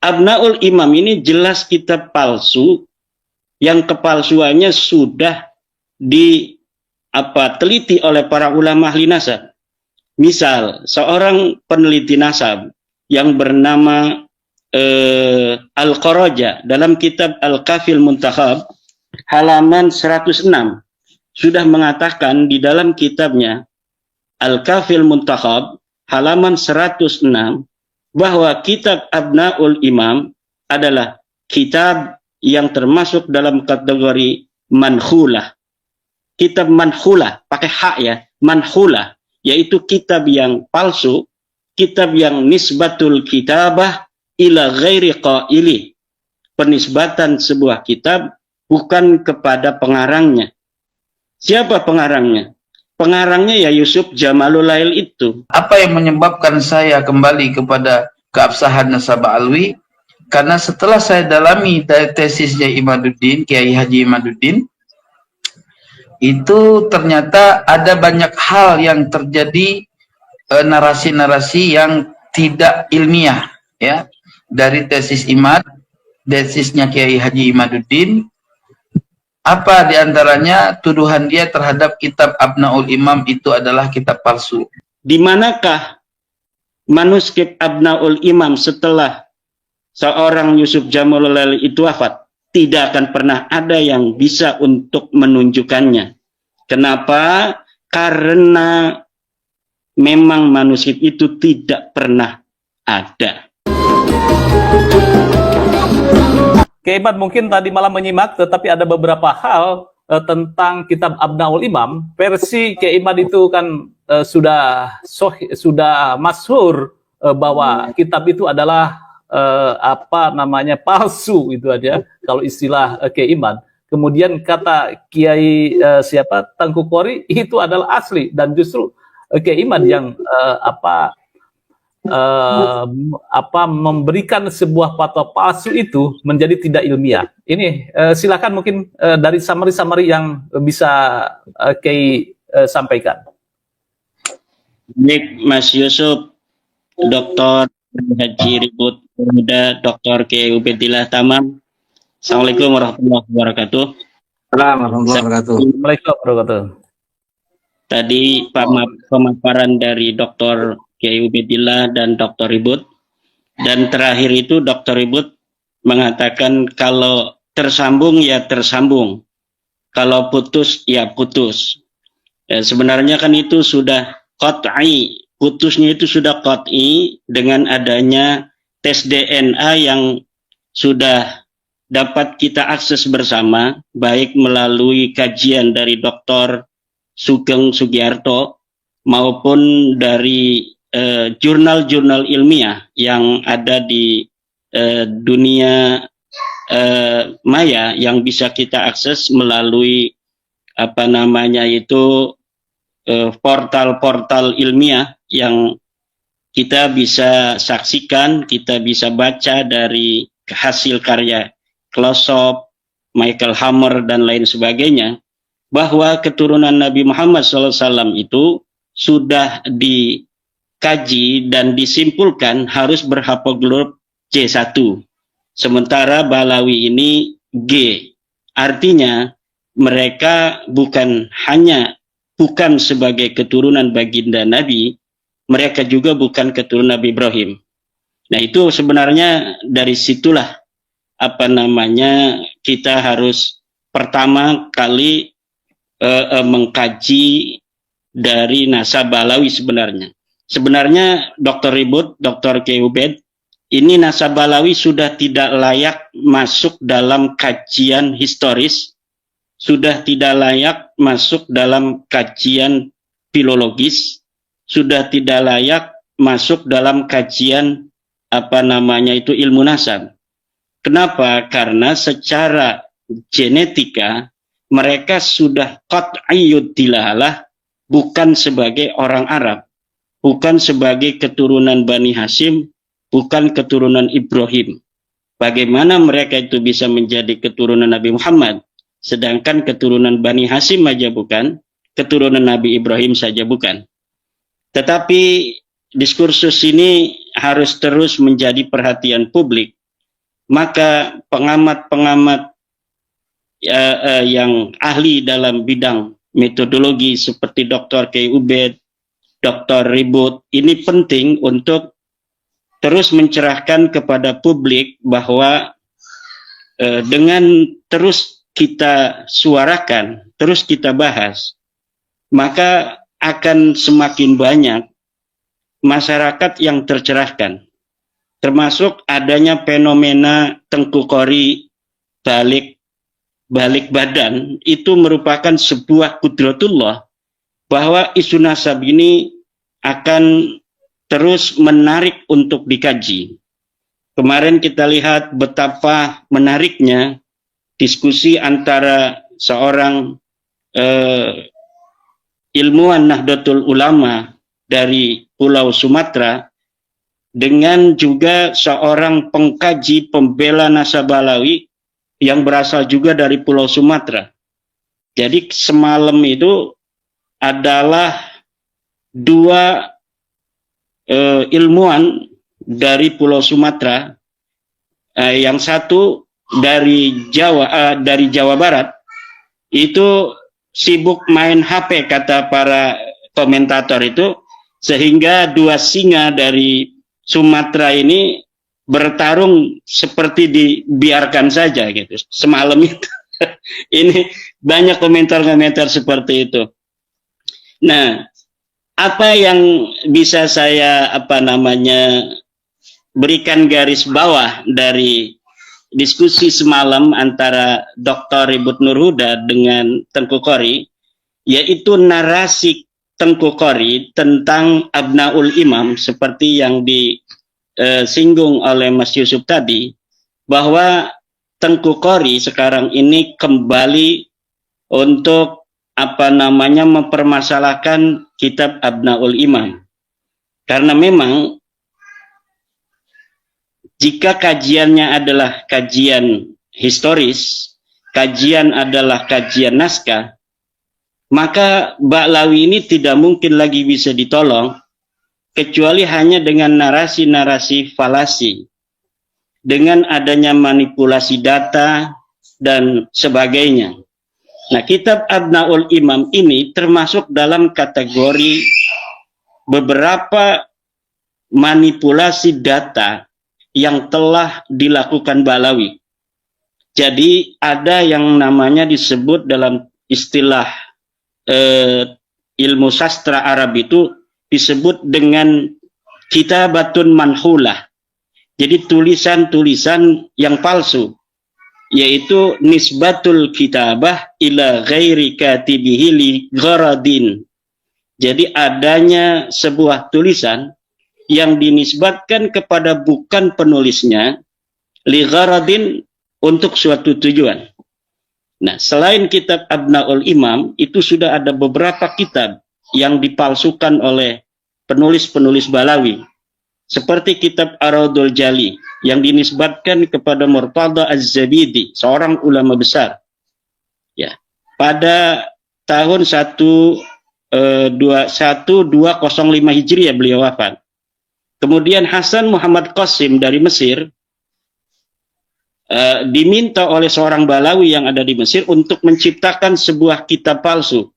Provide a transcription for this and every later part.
Abnaul Imam ini jelas kitab palsu yang kepalsuannya sudah teliti oleh para ulama ahli nasab. Misal, seorang peneliti nasab yang bernama Al-Qaraja dalam kitab Al-Kafil Muntakhab halaman 106 sudah mengatakan di dalam kitabnya Al-Kafil Muntakhab halaman 106 bahwa kitab Abnaul Imam adalah kitab yang termasuk dalam kategori manhulah. Kitab manhulah, pakai hak ya, manhulah, yaitu kitab yang palsu, kitab yang nisbatul kitabah ila ghairi qaili. Penisbatan sebuah kitab bukan kepada pengarangnya. Siapa pengarangnya? Pengarangnya ya Yusuf Jamalul Lail itu. Apa yang menyebabkan saya kembali kepada keabsahan nasab alwi? Karena setelah saya dalami tesisnya Imaduddin, Kiai Haji Imaduddin, itu ternyata ada banyak hal yang terjadi, narasi-narasi yang tidak ilmiah, ya, dari tesis tesisnya Kiai Haji Imaduddin. Apa diantaranya tuduhan dia terhadap kitab Abnaul Imam itu adalah kitab palsu. Di manakah manuskrip Abnaul Imam setelah seorang Yusuf Jamalul Lail itu wafat? Tidak akan pernah ada yang bisa untuk menunjukkannya. Kenapa? Karena memang manuskrip itu tidak pernah ada. Kiai Imad mungkin tadi malam menyimak, tetapi ada beberapa hal tentang kitab Abnaul Imam. Versi Kiai Imad itu kan sudah masyhur bahwa kitab itu adalah palsu itu aja kalau istilah Kiai Imad. Kemudian kata Kiai Tengku Qori itu adalah asli, dan justru Kiai Imad yang memberikan sebuah fatwa palsu itu menjadi tidak ilmiah. Ini silakan mungkin dari summary yang bisa Kiai sampaikan. Baik, Mas Yusuf, Dr. Haji Ribut Muda, Dr. Kiai Ubedillah Tamam. Assalamualaikum warahmatullahi wabarakatuh. Waalaikumsalam warahmatullahi wabarakatuh. Tadi pemaparan dari Dr. Kiai Ubedillah dan Dr. Ribut, dan terakhir itu Dr. Ribut mengatakan kalau tersambung ya tersambung, kalau putus ya putus. Sebenarnya kan itu sudah qat'i, putusnya itu sudah qat'i dengan adanya tes DNA yang sudah dapat kita akses bersama, baik melalui kajian dari Dr. Sugeng Sugiarto maupun dari jurnal-jurnal ilmiah yang ada di dunia maya yang bisa kita akses melalui portal-portal ilmiah yang kita bisa saksikan, kita bisa baca dari hasil karya Closop, Michael Hammer, dan lain sebagainya, bahwa keturunan Nabi Muhammad SAW itu sudah dikaji dan disimpulkan harus berhaplogrup C1. Sementara Balawi ini G. Artinya mereka bukan sebagai keturunan baginda Nabi, mereka juga bukan keturunan Nabi Ibrahim. Nah, itu sebenarnya dari situlah kita harus pertama kali mengkaji dari nasab Balawi sebenarnya. Sebenarnya Dr. Ribut, Dr. Kiai Ubed, ini nasab Balawi sudah tidak layak masuk dalam kajian historis, sudah tidak layak masuk dalam kajian filologis, sudah tidak layak masuk dalam kajian ilmu nasab. Kenapa? Karena secara genetika mereka sudah qat'iyyud dilalah, bukan sebagai orang Arab, bukan sebagai keturunan Bani Hashim, bukan keturunan Ibrahim. Bagaimana mereka itu bisa menjadi keturunan Nabi Muhammad, sedangkan keturunan Bani Hashim aja bukan, keturunan Nabi Ibrahim saja bukan. Tetapi diskursus ini harus terus menjadi perhatian publik, maka pengamat-pengamat yang ahli dalam bidang metodologi seperti Dr. Kiai Ubed, Dr. Ribut, ini penting untuk terus mencerahkan kepada publik bahwa dengan terus kita suarakan, terus kita bahas, maka akan semakin banyak masyarakat yang tercerahkan, termasuk adanya fenomena Tengku Qori balik badan. Itu merupakan sebuah kudratullah bahwa isu nasab ini akan terus menarik untuk dikaji. Kemarin kita lihat betapa menariknya diskusi antara seorang ilmuwan Nahdlatul Ulama dari Pulau Sumatera dengan juga seorang pengkaji pembela Nasabalawi yang berasal juga dari Pulau Sumatera. Jadi semalam itu adalah dua ilmuwan dari Pulau Sumatera, yang satu dari Jawa Barat, itu sibuk main HP kata para komentator itu, sehingga dua singa dari Sumatera ini bertarung seperti dibiarkan saja gitu semalam itu. Ini banyak komentar-komentar seperti itu. Nah, apa yang bisa saya berikan garis bawah dari diskusi semalam antara Dr. Ribut Nurhuda dengan Tengku Qori, yaitu narasi Tengku Qori tentang Abnaul Imam seperti yang disinggung oleh Mas Yusuf tadi, bahwa Tengku Qori sekarang ini kembali untuk mempermasalahkan kitab Abnaul Imam. Karena memang jika kajiannya adalah kajian historis, kajian adalah kajian naskah, maka Ba'lawi ini tidak mungkin lagi bisa ditolong kecuali hanya dengan narasi-narasi falasi, dengan adanya manipulasi data dan sebagainya. Nah, kitab Abnaul Imam ini termasuk dalam kategori beberapa manipulasi data yang telah dilakukan Ba'lawi. Jadi ada yang namanya disebut dalam istilah ilmu sastra Arab itu disebut dengan kitabatun manhulah. Jadi tulisan-tulisan yang palsu, yaitu nisbatul kitabah ila ghairi katibihi li gharadin. Jadi adanya sebuah tulisan yang dinisbatkan kepada bukan penulisnya li gharadin, untuk suatu tujuan. Nah, selain kitab Abnaul Imam, itu sudah ada beberapa kitab yang dipalsukan oleh penulis-penulis Ba'lawi. Seperti kitab Ar-Raudul Jali yang dinisbatkan kepada Murtada Az-Zabidi, seorang ulama besar. Ya, pada tahun 1205 Hijriah beliau wafat. Kemudian Hasan Muhammad Qasim dari Mesir diminta oleh seorang Ba'lawi yang ada di Mesir untuk menciptakan sebuah kitab palsu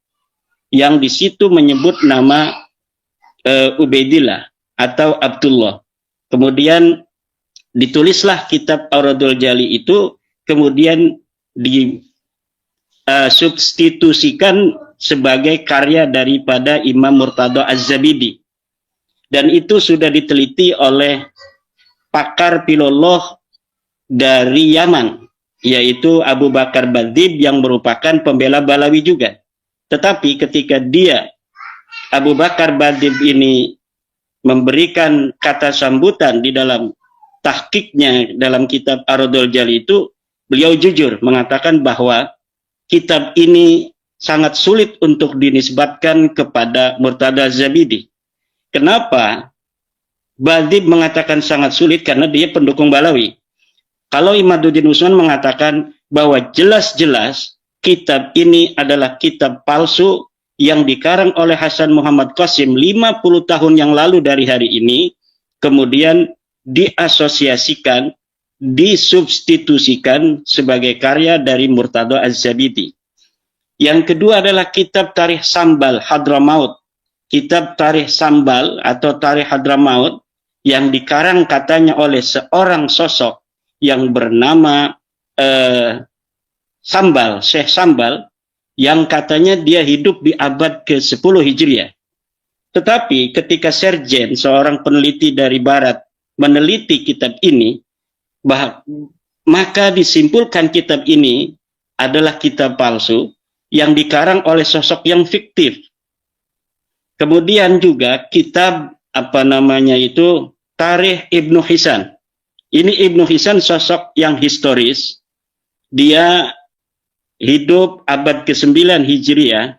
yang di situ menyebut nama Ubaidillah atau Abdullah. Kemudian ditulislah kitab Ar-Raudul Jali itu, kemudian disubstitusikan sebagai karya daripada Imam Murtada Az-Zabidi. Dan itu sudah diteliti oleh pakar filolog dari Yaman, yaitu Abu Bakar Badib yang merupakan pembela Ba'lawi juga. Tetapi ketika Abu Bakar Badib ini memberikan kata sambutan di dalam tahqiqnya dalam kitab Ar-Raudul Jali itu, beliau jujur mengatakan bahwa kitab ini sangat sulit untuk dinisbatkan kepada Murtada Az-Zabidi. Kenapa Badib mengatakan sangat sulit? Karena dia pendukung Ba'lawi. Kalau Imaduddin Usman mengatakan bahwa jelas-jelas kitab ini adalah kitab palsu yang dikarang oleh Hasan Muhammad Qasim 50 tahun yang lalu dari hari ini, kemudian diasosiasikan disubstitusikan sebagai karya dari Murtada Az-Zabidi. Yang kedua adalah kitab Tarikh Sambal Hadramaut. Kitab Tarikh Sambal atau Tarikh Hadramaut yang dikarang katanya oleh seorang sosok yang bernama Sambal, Syekh Sambal, yang katanya dia hidup di abad ke-10 Hijriah. Tetapi ketika Serjen, seorang peneliti dari Barat, meneliti kitab ini, maka disimpulkan kitab ini adalah kitab palsu yang dikarang oleh sosok yang fiktif. Kemudian juga kitab Tarikh Ibnu Hisan. Ini Ibnu Hisan sosok yang historis. Dia hidup abad ke-9 Hijriah,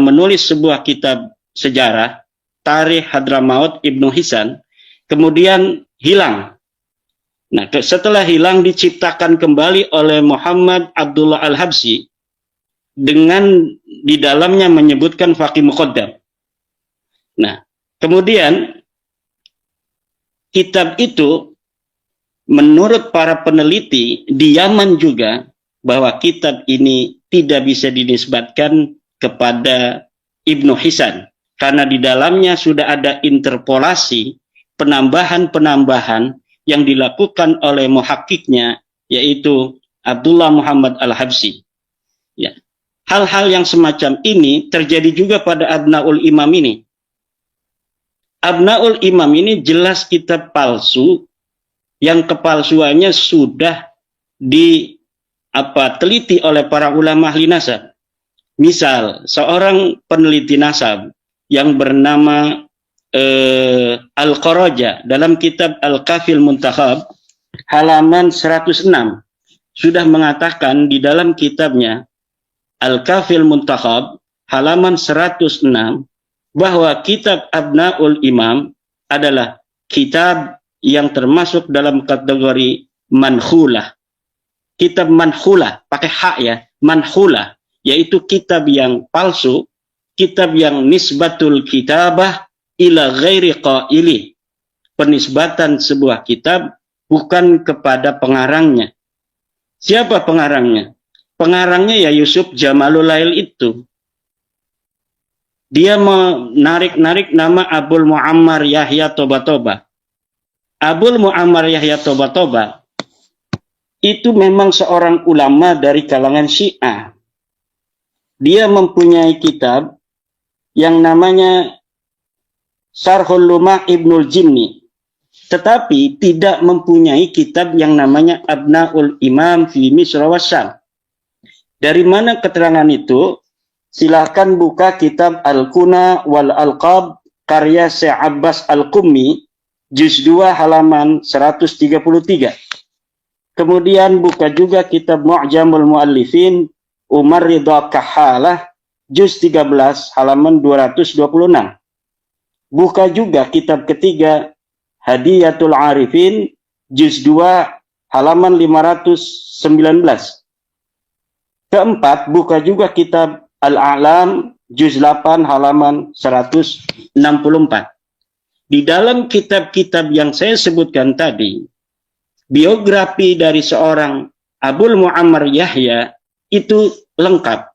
menulis sebuah kitab sejarah, Tarikh Hadramaut Ibnu Hisan, kemudian hilang. Nah, setelah hilang diciptakan kembali oleh Muhammad Abdullah Al-Habsyi dengan di dalamnya menyebutkan Faqih Muqaddam. Nah, kemudian kitab itu menurut para peneliti di Yaman juga bahwa kitab ini tidak bisa dinisbatkan kepada Ibnu Hisan karena di dalamnya sudah ada interpolasi, penambahan-penambahan yang dilakukan oleh muhakkiknya, yaitu Abdullah Muhammad Al-Habsyi. Ya. Hal-hal yang semacam ini terjadi juga pada Abnaul Imam ini. Abnaul Imam ini jelas kitab palsu yang kepalsuannya sudah diteliti oleh para ulama ahli nasab. Misal, seorang peneliti nasab yang bernama Al-Qaraja dalam kitab Al-Kafil Muntakhab halaman 106 sudah mengatakan di dalam kitabnya Al-Kafil Muntakhab halaman 106 bahwa kitab Abnaul Imam adalah kitab yang termasuk dalam kategori manhulah. Kitab manhulah, pakai hak ya, manhulah, yaitu kitab yang palsu, kitab yang nisbatul kitabah ila ghairi qaili, penisbatan sebuah kitab bukan kepada pengarangnya. Siapa pengarangnya? Pengarangnya ya Yusuf Jamalul Lail itu. Dia menarik-narik nama Abul Muammar Yahya Toba-Toba. Abul Muammar Yahya Toba-Toba itu memang seorang ulama dari kalangan Syiah. Dia mempunyai kitab yang namanya Syarhul Lumah Ibnul Jimni, tetapi tidak mempunyai kitab yang namanya Abnaul Imam fi Misra wa Syam. Dari mana keterangan itu? Silakan buka kitab Al-Kuna wal Alqab karya Syekh Abbas Al-Qummi juz 2 halaman 133. Kemudian buka juga kitab Mu'jamul Muallifin Umar Ridha Kahalah juz 13 halaman 226. Buka juga kitab ketiga Hadiyatul Arifin juz 2 halaman 519. Keempat, buka juga kitab Al-A'lam juz 8 halaman 164. Di dalam kitab-kitab yang saya sebutkan tadi, biografi dari seorang Abul Muammar Yahya itu lengkap.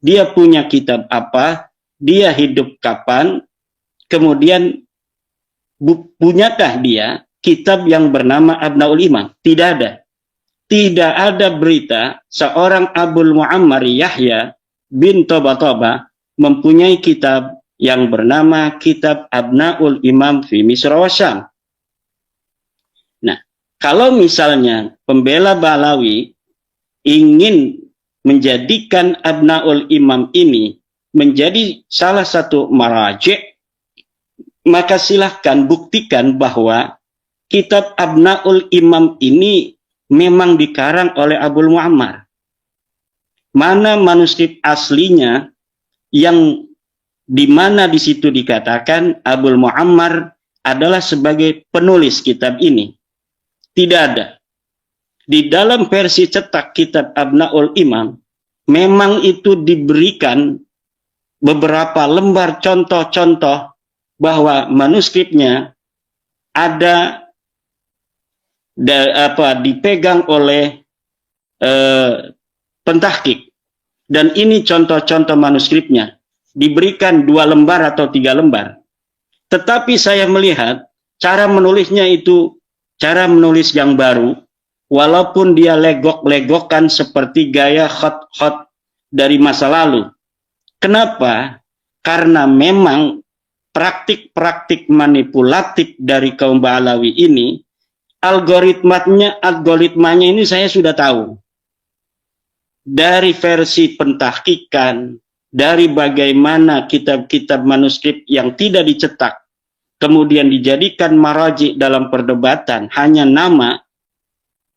Dia punya kitab apa, dia hidup kapan, kemudian punyakah dia kitab yang bernama Abnaul Imam? Tidak ada. Tidak ada berita seorang Abul Muammar Yahya bin Toba-Toba mempunyai kitab yang bernama Kitab Abnaul Imam fi Misra wa Syam. Nah, kalau misalnya pembela Balawi ingin menjadikan Abnaul Imam ini menjadi salah satu maraji', maka silahkan buktikan bahwa kitab Abnaul Imam ini memang dikarang oleh Abul Muammar. Mana manuskrip aslinya yang di mana di situ dikatakan Abul Muammar adalah sebagai penulis kitab ini? Tidak ada. Di dalam versi cetak kitab Abnaul Imam memang itu diberikan beberapa lembar contoh-contoh bahwa manuskripnya ada dipegang oleh pentahkik, dan ini contoh-contoh manuskripnya, diberikan 2 lembar atau 3 lembar. Tetapi saya melihat cara menulisnya itu cara menulis yang baru, walaupun dia legok-legokan seperti gaya khot-khot dari masa lalu. Kenapa? Karena memang praktik-praktik manipulatif dari kaum Ba'alawi ini, algoritmanya ini saya sudah tahu. Dari versi pentahkikan, dari bagaimana kitab-kitab manuskrip yang tidak dicetak, kemudian dijadikan maraji dalam perdebatan, hanya nama,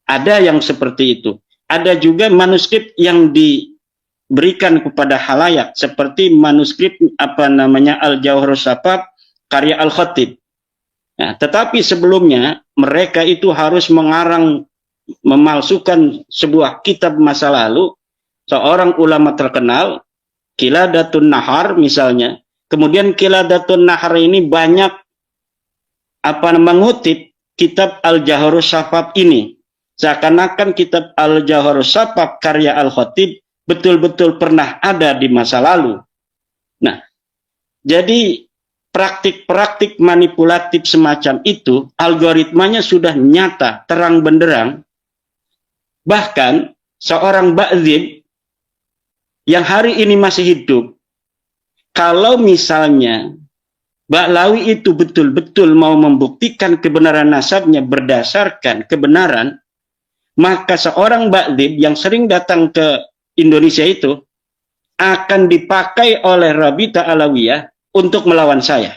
ada yang seperti itu. Ada juga manuskrip yang diberikan kepada halayak, seperti manuskrip Al-Jawharus Safaf karya Al-Khatib. Nah, tetapi sebelumnya mereka itu harus mengarang, memalsukan sebuah kitab masa lalu, seorang ulama terkenal, Qiladatun Nahar misalnya. Kemudian Qiladatun Nahar ini banyak mengutip kitab Al-Jawharus Safaf ini. Seakan-akan kitab Al-Jawharus Safaf karya Al-Khatib betul-betul pernah ada di masa lalu. Nah, jadi praktik-praktik manipulatif semacam itu, algoritmanya sudah nyata, terang benderang. Bahkan seorang Ba'dzib yang hari ini masih hidup, kalau misalnya Ba'lawi itu betul-betul mau membuktikan kebenaran nasabnya berdasarkan kebenaran, maka seorang Ba'dzib yang sering datang ke Indonesia itu akan dipakai oleh Rabita Alawiyah untuk melawan saya.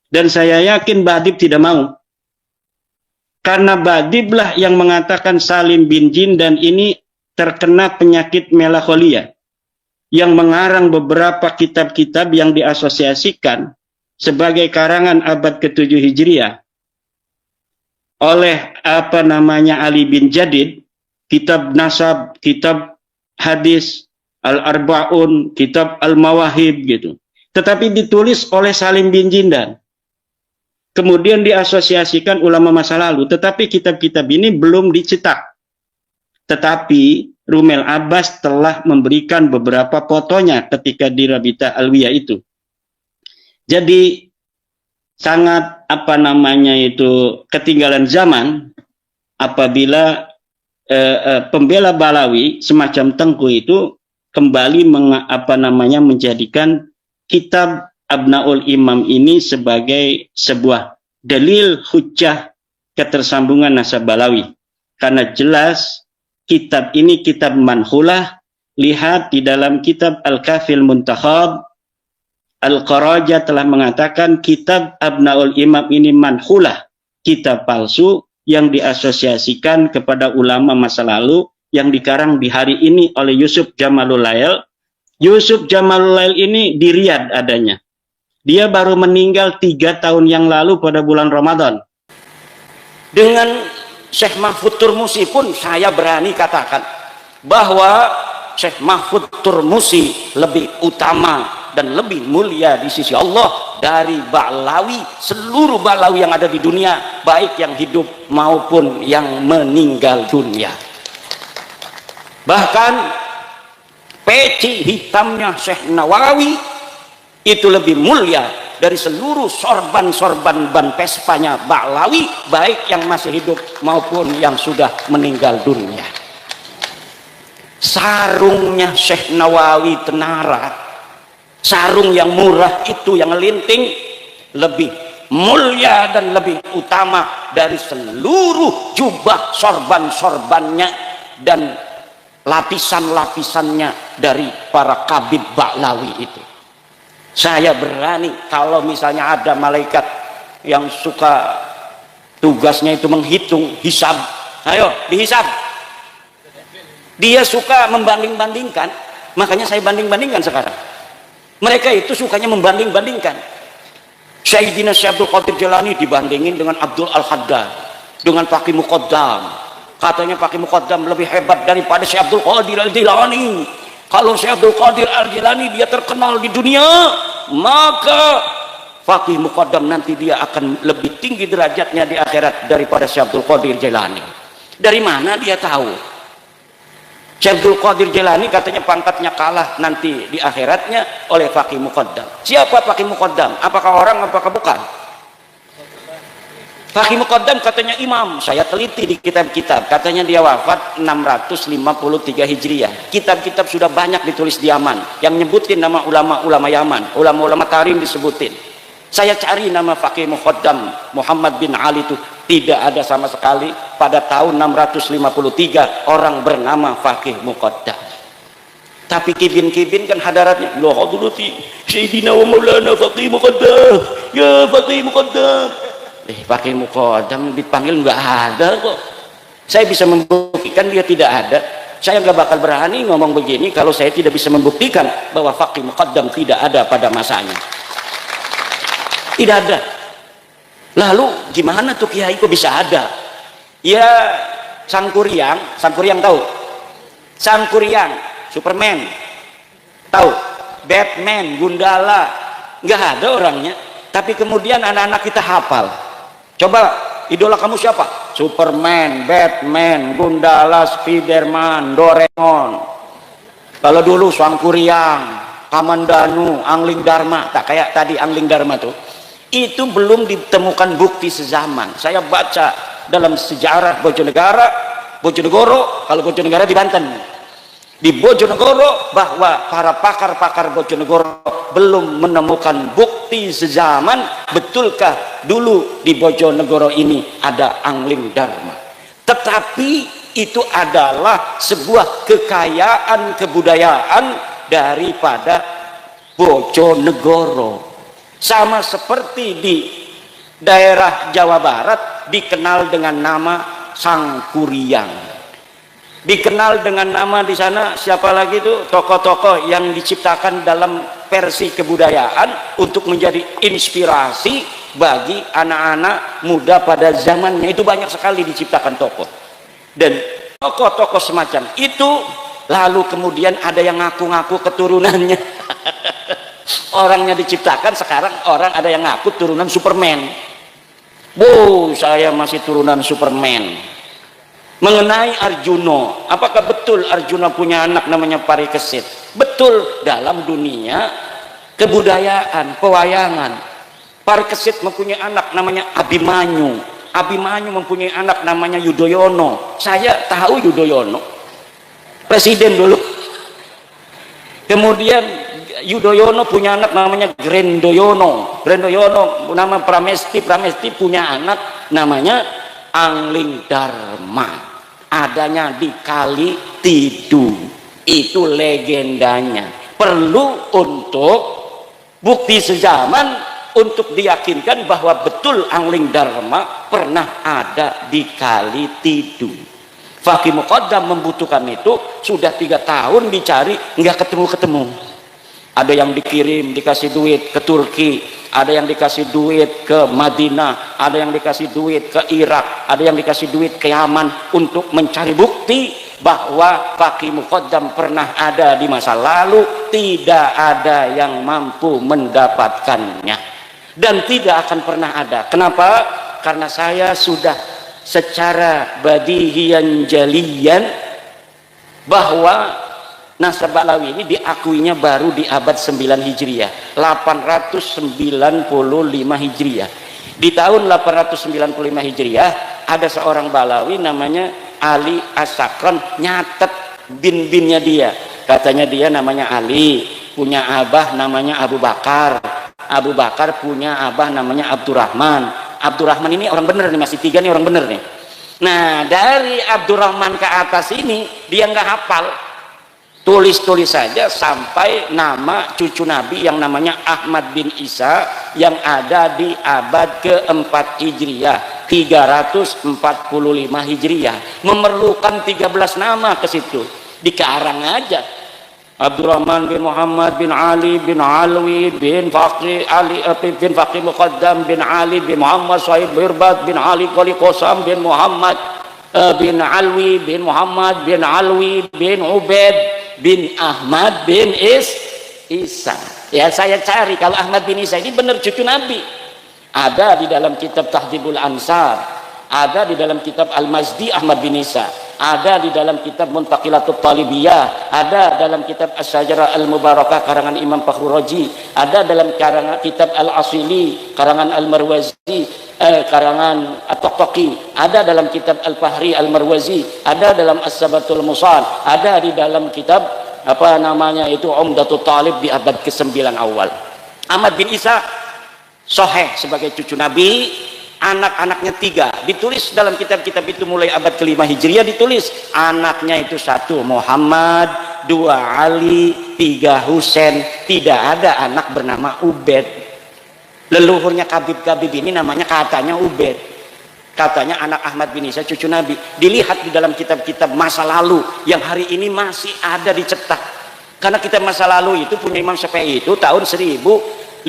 Dan saya yakin Ba'dzib tidak mau. Karena Ba'dziblah yang mengatakan Salim bin Jindan ini terkena penyakit melankolia, yang mengarang beberapa kitab-kitab yang diasosiasikan sebagai karangan abad ke-7 Hijriah oleh Ali bin Jadid, kitab Nasab, kitab Hadis, Al-Arba'un, kitab Al-Mawahib gitu. Tetapi ditulis oleh Salim bin Jindan. Kemudian diasosiasikan ulama masa lalu, tetapi kitab-kitab ini belum dicetak. Tetapi Rumel Abbas telah memberikan beberapa fotonya ketika di Rabita Alawiyah itu. Jadi sangat ketinggalan zaman apabila pembela Ba'lawi semacam Tengku itu kembali menjadikan kitab Abnaul Imam ini sebagai sebuah dalil hujjah ketersambungan nasab Ba'lawi. Karena jelas kitab ini kitab manhulah. Lihat di dalam kitab Al-Kafil Muntakhab, Al-Qaraja telah mengatakan kitab Abnaul Imam ini manhulah, kitab palsu yang diasosiasikan kepada ulama masa lalu yang dikarang di hari ini oleh Yusuf Jamalul Lail. Yusuf Jamalul Lail ini di Riyadh adanya. Dia baru meninggal 3 tahun yang lalu pada bulan Ramadan. Dengan Syekh Mahfud Turmusi pun saya berani katakan bahwa Syekh Mahfud Turmusi lebih utama dan lebih mulia di sisi Allah dari Ba'lawi, seluruh Ba'lawi yang ada di dunia, baik yang hidup maupun yang meninggal dunia. Bahkan peci hitamnya Syekh Nawawi itu lebih mulia dari seluruh sorban-sorban ban pespanya Ba'lawi, baik yang masih hidup maupun yang sudah meninggal dunia. Sarungnya Syekh Nawawi Tenara, sarung yang murah itu, yang linting, lebih mulia dan lebih utama dari seluruh jubah sorban-sorbannya dan lapisan-lapisannya dari para kabid Ba'lawi itu. Saya berani kalau misalnya ada malaikat yang suka tugasnya itu menghitung, hisab, ayo dihisab. Dia suka membanding-bandingkan, makanya saya banding-bandingkan sekarang. Mereka itu sukanya membanding-bandingkan. Sayyidina Syekh Abdul Qadir Jilani dibandingin dengan Abdul Al-Haddad, dengan Faqih Muqaddam. Katanya Faqih Muqaddam lebih hebat daripada Syekh Abdul Qadir Al-Jilani. Kalau Syekh Abdul Qadir Al-Jilani dia terkenal di dunia, maka Faqih Muqaddam nanti dia akan lebih tinggi derajatnya di akhirat daripada Syekh Abdul Qadir Jailani. Dari mana dia tahu? Syekh Abdul Qadir Jailani katanya pangkatnya kalah nanti di akhiratnya oleh Faqih Muqaddam. Siapa Faqih Muqaddam? Apakah orang, apakah bukan? Faqih Muqaddam katanya imam. Saya teliti di kitab-kitab, katanya dia wafat 653 Hijriah. Kitab-kitab sudah banyak ditulis di Yaman yang nyebutin nama ulama-ulama Yaman, ulama-ulama Tarim disebutin. Saya cari nama Faqih Muqaddam Muhammad bin Ali itu tidak ada sama sekali. Pada tahun 653 orang bernama Faqih Muqaddam. Tapi kibin-kibin kan hadaratnya, la hadrati Sayyidina wa Maulana Faqih Muqaddam, ya Faqih Muqaddam. Faqih Muqaddam dipanggil nggak ada kok. Saya bisa membuktikan dia tidak ada. Saya nggak bakal berani ngomong begini kalau saya tidak bisa membuktikan bahwa Faqih Muqaddam tidak ada pada masanya. Tidak ada. Lalu gimana tuh kiai kok bisa ada? Ya Sangkuriang tahu? Sangkuriang, Superman, tahu? Batman, Gundala, nggak ada orangnya. Tapi kemudian anak-anak kita hafal. Coba, idola kamu siapa? Superman, Batman, Gundala, Spiderman, Doraemon. Kalau dulu Sangkuriang, Kamandanu, Angling Dharma, tak kayak tadi Angling Dharma tuh. Itu belum ditemukan bukti sezaman. Saya baca dalam sejarah Bojonegoro, kalau Bojonegoro di Banten. Di Bojonegoro bahwa para pakar-pakar Bojonegoro belum menemukan bukti sezaman betulkah dulu di Bojonegoro ini ada Angling Dharma. Tetapi itu adalah sebuah kekayaan kebudayaan daripada Bojonegoro. Sama seperti di daerah Jawa Barat dikenal dengan nama Sangkuriang. Dikenal dengan nama di sana siapa lagi itu tokoh-tokoh yang diciptakan dalam versi kebudayaan untuk menjadi inspirasi bagi anak-anak muda pada zamannya. Itu banyak sekali diciptakan tokoh, dan tokoh-tokoh semacam itu lalu kemudian ada yang ngaku-ngaku keturunannya. Orangnya diciptakan, sekarang orang ada yang ngaku turunan Superman. Saya masih turunan Superman. Mengenai Arjuna, apakah betul Arjuna punya anak namanya Parikesit? Betul, dalam dunia kebudayaan, pewayangan. Parikesit mempunyai anak namanya Abimanyu. Abimanyu mempunyai anak namanya Yudhoyono. Saya tahu Yudhoyono, presiden dulu. Kemudian Yudhoyono punya anak namanya Grendoyono. Grendoyono nama Pramesti. Pramesti punya anak namanya Angling Dharma. Adanya di Kali Tidu. Itu legendanya. Perlu untuk bukti sezaman untuk diyakinkan bahwa betul Angling Dharma pernah ada di Kali Tidu. Faqih Muqaddam membutuhkan itu sudah 3 tahun dicari, nggak ketemu-ketemu. Ada yang dikirim dikasih duit ke Turki, ada yang dikasih duit ke Madinah, ada yang dikasih duit ke Irak, ada yang dikasih duit ke Yaman untuk mencari bukti bahwa Faqih Muqaddam pernah ada di masa lalu. Tidak ada yang mampu mendapatkannya dan tidak akan pernah ada. Kenapa? Karena saya sudah secara badihian jalian bahwa nasab Alawi ini diakuinya baru di abad 9 Hijriah, 895 Hijriah. Di tahun 895 Hijriah ada seorang Balawi namanya Ali As-Sakran nyatet bin-binnya dia. Katanya dia namanya Ali, punya abah namanya Abu Bakar. Abu Bakar punya abah namanya Abdurrahman. Abdurrahman ini orang bener nih, masih 3 nih orang bener nih. Nah, dari Abdurrahman ke atas ini dia nggak hafal. Tulis-tulis saja sampai nama cucu Nabi yang namanya Ahmad bin Isa yang ada di abad ke-4 Hijriah, 345 Hijriah. Memerlukan 13 nama ke situ. Dikarang aja. Abdurrahman bin Muhammad bin Ali bin Alwi bin Faqih Ali bin Faqih Muqaddam bin Ali bin Muhammad Sahib Birbat bin Ali Qali Qosam bin Muhammad bin Alwi bin Muhammad bin Alwi bin Ubaid bin Ahmad bin Isa. Ya saya cari kalau Ahmad bin Isa ini benar cucu Nabi. Ada di dalam kitab Tahdhibul Ansar, ada di dalam kitab Al-Mazdi Ahmad bin Isa, ada di dalam kitab Muntaqilatut Talibiyah, ada dalam kitab As-Syajarah Al-Mubarakah karangan Imam Fakhrur Razi, ada dalam karangan kitab Al-Asili karangan Al-Marwazi, karangan At-Taqi, ada dalam kitab Al-Fahri Al-Marwazi, ada dalam As-Sabatul Musal, ada di dalam kitab apa namanya itu Umdatul Talib di abad ke-9 awal. Ahmad bin Isa sahih sebagai cucu Nabi, anak-anaknya 3 ditulis dalam kitab-kitab itu mulai abad ke-5 Hijriah ditulis anaknya itu 1 Muhammad, 2 Ali, 3 Husain, tidak ada anak bernama Ubed. Leluhurnya Kabib-Kabib ini namanya katanya Ubed, katanya anak Ahmad bin Isa cucu Nabi. Dilihat di dalam kitab-kitab masa lalu yang hari ini masih ada dicetak, karena kitab masa lalu itu punya Imam Syafi'i itu tahun 150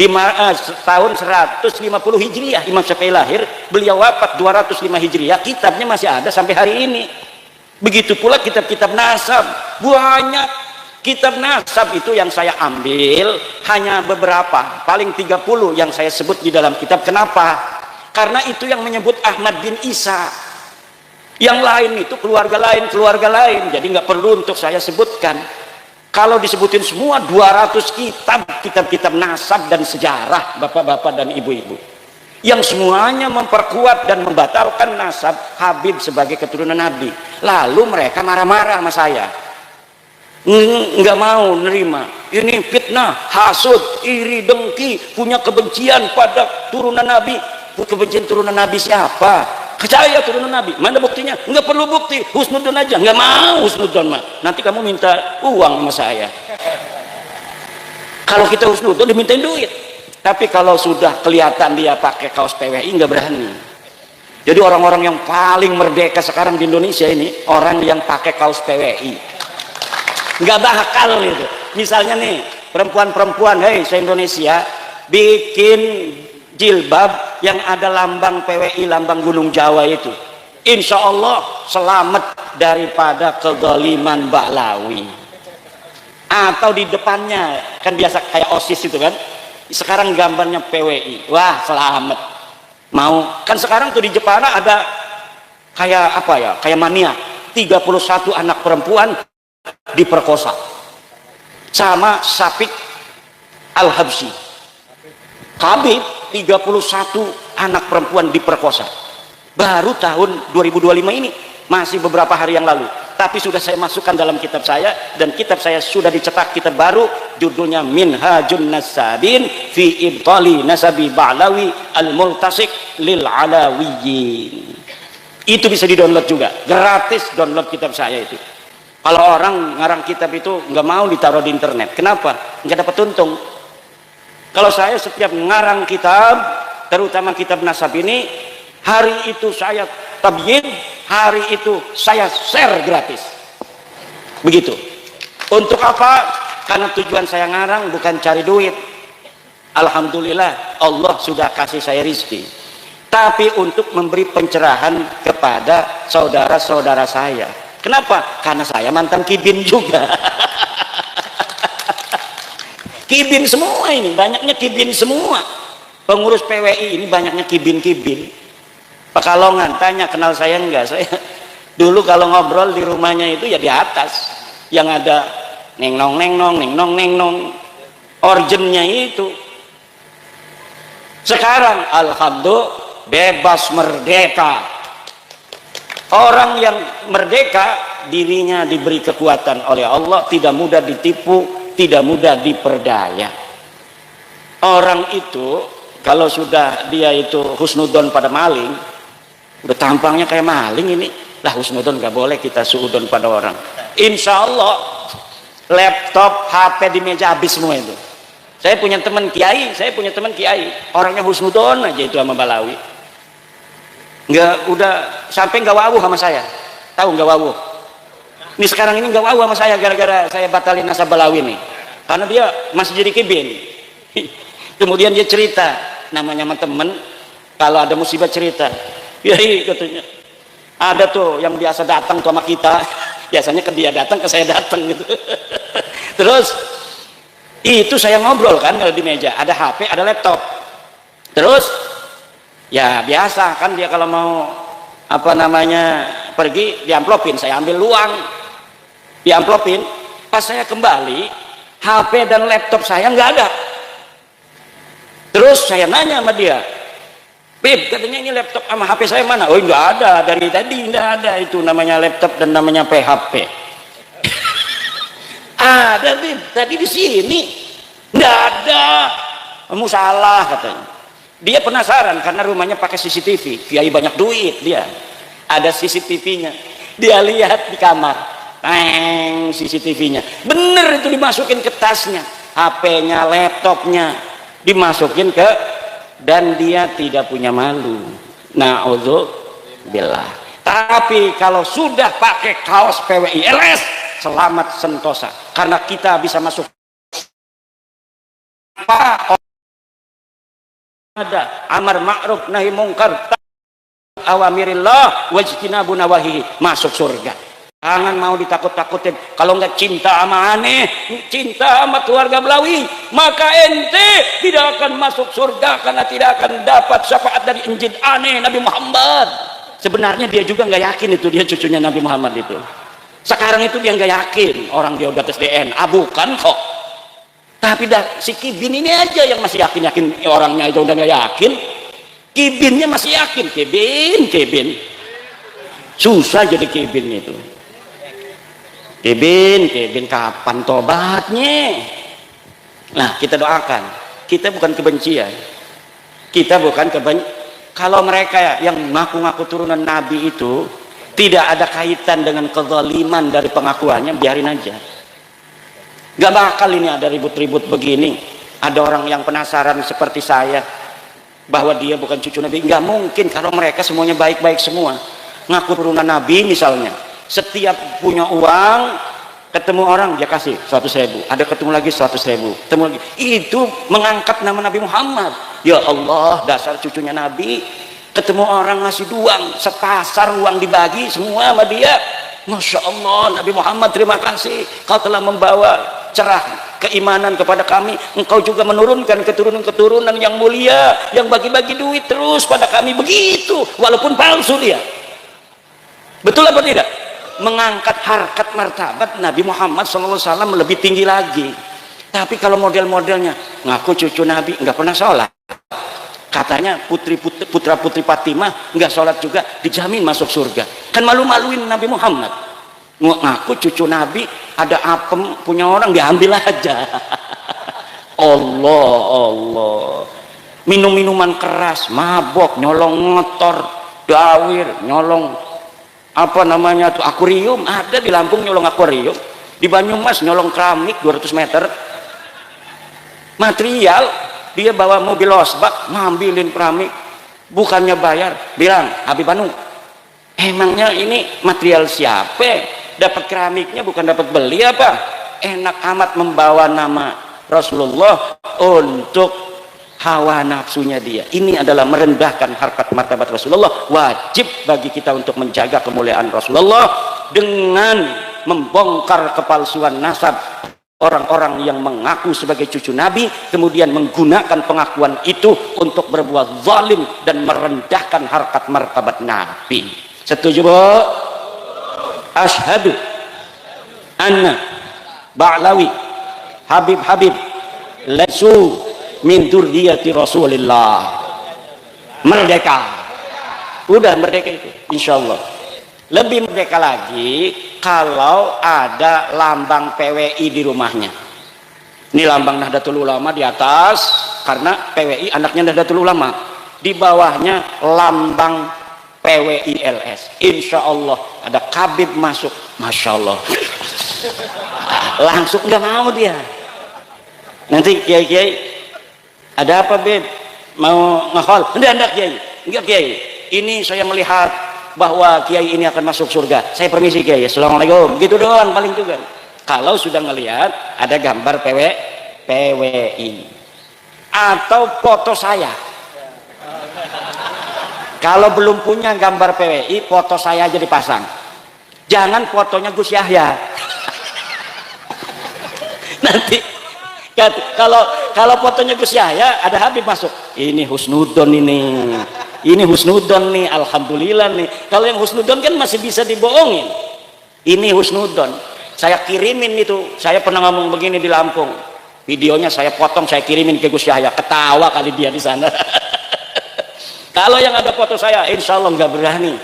Hijriah Imam Syafi'i lahir, beliau wafat 205 Hijriah, kitabnya masih ada sampai hari ini. Begitu pula kitab-kitab nasab, banyak kitab nasab itu yang saya ambil hanya beberapa, paling 30 yang saya sebut di dalam kitab. Kenapa? Karena itu yang menyebut Ahmad bin Isa, yang lain itu keluarga lain, jadi nggak perlu untuk saya sebutkan. Kalau disebutin semua 200 kitab nasab dan sejarah bapak-bapak dan ibu-ibu, yang semuanya memperkuat dan membatalkan nasab Habib sebagai keturunan Nabi. Lalu mereka marah-marah sama saya, nggak mau nerima, ini fitnah, hasud, iri, dengki, punya kebencian pada turunan Nabi. Kebencian turunan Nabi siapa? Saya turunan Nabi. Mana buktinya? Nggak perlu bukti, husnudon aja. Nggak mau husnudon mah. Nanti kamu minta uang sama saya. Kalau kita husnudon dimintain duit. Tapi kalau sudah kelihatan dia pakai kaos PWI nggak berani. Jadi orang-orang yang paling merdeka sekarang di Indonesia ini orang yang pakai kaos PWI. Nggak bakal itu. Misalnya nih perempuan-perempuan, hei se-Indonesia bikin jilbab yang ada lambang PWI, lambang Gunung Jawa itu, insya Allah selamat daripada kezaliman Bahlawi. Atau di depannya kan biasa kayak OSIS itu kan, sekarang gambarnya PWI, wah selamat. Mau kan sekarang tuh di Jepara ada kayak apa ya, kayak mania 31 anak perempuan diperkosa sama Syafiq Al-Habsyi. Habib 31 anak perempuan diperkosa baru tahun 2025 ini, masih beberapa hari yang lalu. Tapi sudah saya masukkan dalam kitab saya, dan kitab saya sudah dicetak, kitab baru, judulnya Minhajun Nasabin fi Ibtali Nasabi Ba'lawi Al-Multasik Lil Alawiyyin. Itu bisa di-download juga, gratis download kitab saya itu. Kalau orang ngarang kitab itu nggak mau ditaruh di internet, kenapa? Nggak dapat untung. Kalau saya setiap ngarang kitab, terutama kitab nasab ini, hari itu saya tabyin, hari itu saya share gratis. Begitu. Untuk apa? Karena tujuan saya ngarang bukan cari duit. Alhamdulillah Allah sudah kasih saya rezeki. Tapi untuk memberi pencerahan kepada saudara-saudara saya. Kenapa? Karena saya mantan kibin juga. Kibin semua ini, banyaknya kibin semua. Pengurus PWI ini banyaknya kibin-kibin. Pekalongan, tanya kenal saya enggak? Saya dulu kalau ngobrol di rumahnya itu ya di atas, yang ada neng nong, orjennya itu. Sekarang alhamdulillah bebas merdeka. Orang yang merdeka dirinya diberi kekuatan oleh Allah, tidak mudah ditipu, tidak mudah diperdaya. Orang itu kalau sudah dia itu husnudon pada maling, udah tampangnya kayak maling ini, lah husnudon gak boleh kita suudon pada orang. Insya Allah laptop, HP di meja habis semua itu. Saya punya teman kiai, orangnya husnudon aja itu sama Balawi. Nggak, udah sampai nggak wawuh sama saya. Tahu nggak wawuh? Ini sekarang ini nggak wawuh sama saya gara-gara saya batalin nasab Balawi nih. Karena dia masih jadi kibin. Kemudian dia cerita, namanya sama temen, kalau ada musibah cerita. Kiai katanya, ada tuh yang biasa datang tuh sama kita, biasanya ke dia datang, ke saya datang gitu. Terus Itu saya ngobrol kan kalau di meja, ada HP, ada laptop. Terus ya biasa kan dia kalau mau apa namanya pergi diamplopin, saya ambil uang, diamplopin. Pas saya kembali, HP dan laptop saya nggak ada. Terus saya nanya sama dia, Beb, katanya ini laptop sama HP saya mana? Oh nggak ada, dari tadi nggak ada itu namanya laptop dan namanya PHP. Ada Beb, tadi di sini nggak ada. Kamu salah katanya. Dia penasaran karena rumahnya pakai CCTV, Kiai banyak duit dia. Ada CCTV-nya. Dia lihat di kamar, CCTV-nya. Bener itu dimasukin ke tasnya, HP-nya, laptopnya dimasukin ke, dan dia tidak punya malu. Na'udzubillah. Tapi kalau sudah pakai kaos PWI LS, selamat sentosa, karena kita bisa masuk ada amar ma'ruf nahi mungkar awamirillah wajtinabu nawahihi, masuk surga. Jangan mau ditakut-takutin. Kalau nggak cinta sama aneh, cinta sama keluarga Belawi, maka ente tidak akan masuk surga karena tidak akan dapat syafaat dari Injil aneh Nabi Muhammad. Sebenarnya dia juga nggak yakin itu dia cucunya Nabi Muhammad itu. Sekarang itu dia nggak yakin orang dia udah tes DNA, bukan kok. Tapi si Kibin ini aja yang masih yakin orangnya itu udah nggak yakin. Kibinnya masih yakin. Kibin susah jadi Kibin itu. Kibin kapan tobatnya? Nah kita doakan, kita bukan kebencian, kita bukan kalau mereka yang ngaku-ngaku turunan Nabi itu tidak ada kaitan dengan kezaliman dari pengakuannya, biarin aja. Gak bakal ini ada ribut-ribut begini. Ada orang yang penasaran seperti saya bahwa dia bukan cucu Nabi. Gak mungkin kalau mereka semuanya baik-baik semua. Ngaku turunan Nabi misalnya, setiap punya uang ketemu orang dia kasih 100.000, ada ketemu lagi 100.000, ketemu lagi, itu mengangkat nama Nabi Muhammad. Ya Allah, dasar cucunya Nabi, ketemu orang ngasih uang, sepasar uang dibagi semua sama dia. Masya Allah, Nabi Muhammad terima kasih, kau telah membawa cerah keimanan kepada kami, engkau juga menurunkan keturunan-keturunan yang mulia yang bagi-bagi duit terus pada kami. Begitu, walaupun palsu dia. Betul apa tidak? Mengangkat harkat martabat Nabi Muhammad SAW lebih tinggi lagi. Tapi kalau model-modelnya ngaku cucu Nabi, nggak pernah sholat, katanya putra-putri Fatimah nggak sholat juga, dijamin masuk surga. Kan malu-maluin Nabi Muhammad. Ngaku cucu Nabi, ada apem punya orang diambil aja. Allah. Minum-minuman keras, mabok, nyolong motor, dawir, nyolong apa namanya tuh akuarium. Ada di Lampung nyolong akuarium, di Banyumas nyolong keramik 200 meter material. Dia bawa mobil losbak ngambilin keramik, bukannya bayar, bilang Habib Banu, emangnya ini material siapa? Dapat keramiknya bukan dapat beli apa? Enak amat membawa nama Rasulullah untuk hawa nafsunya dia. Ini adalah merendahkan harkat martabat Rasulullah. Wajib bagi kita untuk menjaga kemuliaan Rasulullah dengan membongkar kepalsuan nasab orang-orang yang mengaku sebagai cucu Nabi, kemudian menggunakan pengakuan itu untuk berbuat zalim dan merendahkan harkat martabat Nabi. Setuju, Bu? Asyhadu anna Ba'lawi Habib laisu min dzurriyyati Rasulillah. Merdeka. Udah merdeka itu, insyaallah. Lebih merdeka lagi kalau ada lambang PWI di rumahnya. Ini lambang Nahdlatul Ulama di atas, karena PWI anaknya Nahdlatul Ulama. Di bawahnya lambang PWI LS. Insya Allah ada Kabib masuk, Masya Allah. Langsung nggak mau dia. Nanti kiai-kiai, ada apa Beb? Mau ngehol? Enggak kiai, enggak kiai. Ini saya melihat bahwa kiai ini akan masuk surga. Saya permisi kiai, assalamualaikum. Gitu doang paling juga. Kalau sudah ngelihat ada gambar PWI atau foto saya. Kalau belum punya gambar PWI, foto saya aja dipasang. Jangan fotonya Gus Yahya. Nanti Kalau fotonya Gus Yahya ada Habib masuk, ini husnudon ini husnudon nih, alhamdulillah nih. Kalau yang husnudon kan masih bisa dibohongin, ini husnudon. Saya kirimin itu, saya pernah ngomong begini di Lampung, videonya saya potong, saya kirimin ke Gus Yahya, ketawa kali dia di sana. Kalau yang ada foto saya, insya Allah nggak berani.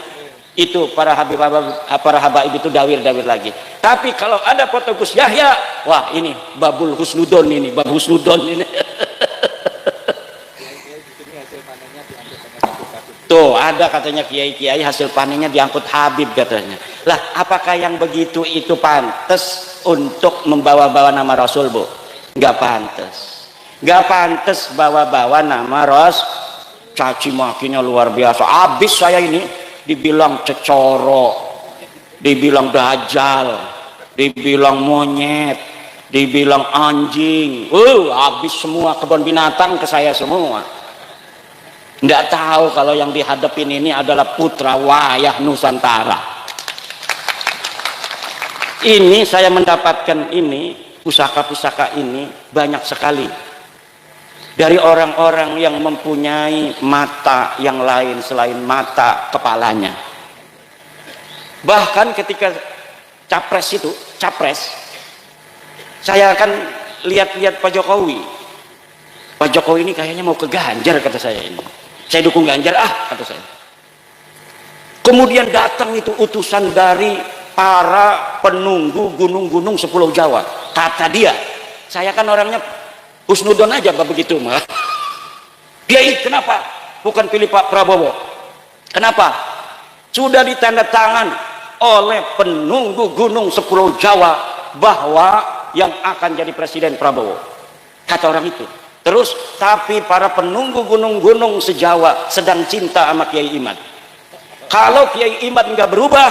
Itu para habaib itu dawir lagi. Tapi kalau ada foto Gus Yahya, wah ini babul husnudon ini, bab husnudon ini. Tuh ada katanya kiai-kiai hasil panennya diangkut Habib katanya. Lah apakah yang begitu itu pantas untuk membawa-bawa nama Rasul, Bu? Nggak pantas. Nggak pantas bawa-bawa nama Rasul. Caci makinya luar biasa. Abis saya ini dibilang cecoro, dibilang dajjal, dibilang monyet, dibilang anjing. Habis semua kebun binatang ke saya semua. Nggak tahu kalau yang dihadapin ini adalah putra wayah Nusantara. Ini saya mendapatkan ini, pusaka-pusaka ini banyak sekali dari orang-orang yang mempunyai mata yang lain selain mata kepalanya. Bahkan ketika capres, saya akan lihat-lihat Pak Jokowi. Pak Jokowi ini kayaknya mau ke Ganjar, kata saya ini. Saya dukung Ganjar, kata saya. Kemudian datang itu utusan dari para penunggu gunung-gunung 10 Jawa. Kata dia, saya kan orangnya husnudon aja Pak begitu mah. Kiai kenapa bukan pilih Pak Prabowo? Kenapa? Sudah ditanda tangan oleh penunggu gunung 10 Jawa bahwa yang akan jadi presiden Prabowo. Kata orang itu. Terus tapi para penunggu gunung-gunung se-Jawa sedang cinta sama Kiai Imad. Kalau Kiai Imad nggak berubah,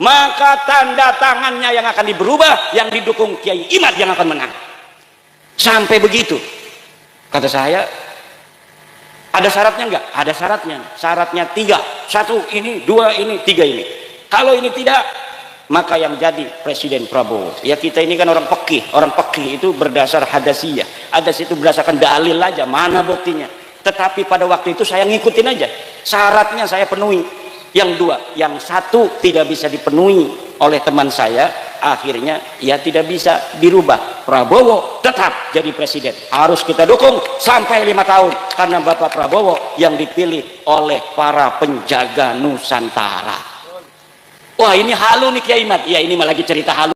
maka tanda tangannya yang akan diberubah, yang didukung Kiai Imad yang akan menang. Sampai begitu. Kata saya, ada syaratnya enggak? Ada syaratnya. Syaratnya 3. 1 ini, 2 ini, 3 ini. Kalau ini tidak, maka yang jadi presiden Prabowo. Ya kita ini kan orang pekih. Orang pekih itu berdasar hadasiyah. Hadas itu berdasarkan dalil aja, mana buktinya. Tetapi pada waktu itu saya ngikutin aja. Syaratnya saya penuhi. Yang 2, yang 1 tidak bisa dipenuhi oleh teman saya, akhirnya ya tidak bisa dirubah. Prabowo tetap jadi presiden, harus kita dukung sampai 5 tahun karena Bapak Prabowo yang dipilih oleh para penjaga Nusantara. Wah ini halu nih Kiai Imad. Ya ini malah lagi cerita halu.